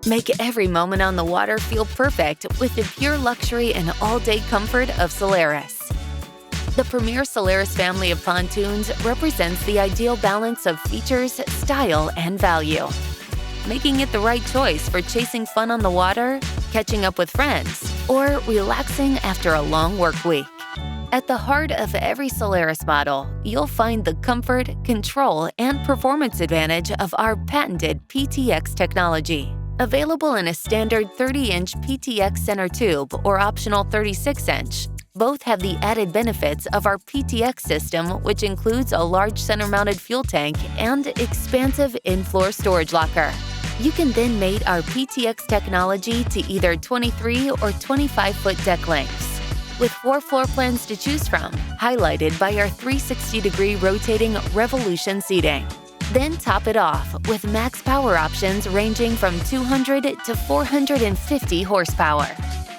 Make every moment on the water feel perfect with the pure luxury and all-day comfort of Solaris. The premier Solaris family of pontoons represents the ideal balance of features, style, and value, making it the right choice for chasing fun on the water, catching up with friends, or relaxing after a long work week. At the heart of every Solaris model, you'll find the comfort, control, and performance advantage of our patented PTX technology. Available in a standard 30-inch PTX center tube or optional 36-inch, both have the added benefits of our PTX system, which includes a large center-mounted fuel tank and expansive in-floor storage locker. You can then mate our PTX technology to either 23 or 25-foot deck lengths, with 4 floor plans to choose from, highlighted by our 360-degree rotating Revolution seating. Then top it off with max power options ranging from 200 to 450 horsepower.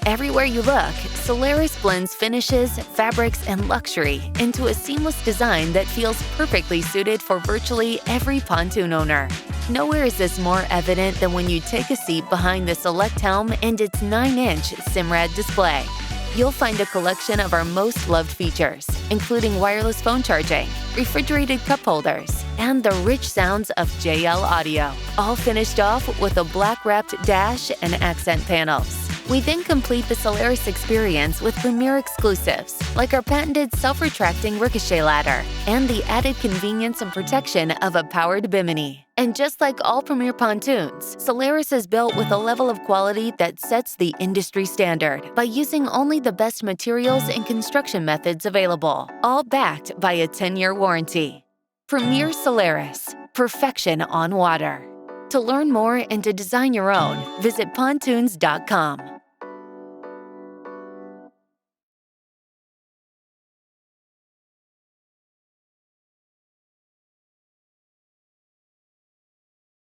Everywhere you look, Solaris blends finishes, fabrics, and luxury into a seamless design that feels perfectly suited for virtually every pontoon owner. Nowhere is this more evident than when you take a seat behind the Select helm and its 9-inch Simrad display. You'll find a collection of our most loved features, including wireless phone charging, refrigerated cup holders, and the rich sounds of JL audio, all finished off with a black-wrapped dash and accent panels. We then complete the Solaris experience with premier exclusives, like our patented self-retracting ricochet ladder and the added convenience and protection of a powered bimini. And just like all premier pontoons, Solaris is built with a level of quality that sets the industry standard by using only the best materials and construction methods available, all backed by a 10-year warranty. Premier Solaris, perfection on water. To learn more and to design your own, visit pontoons.com.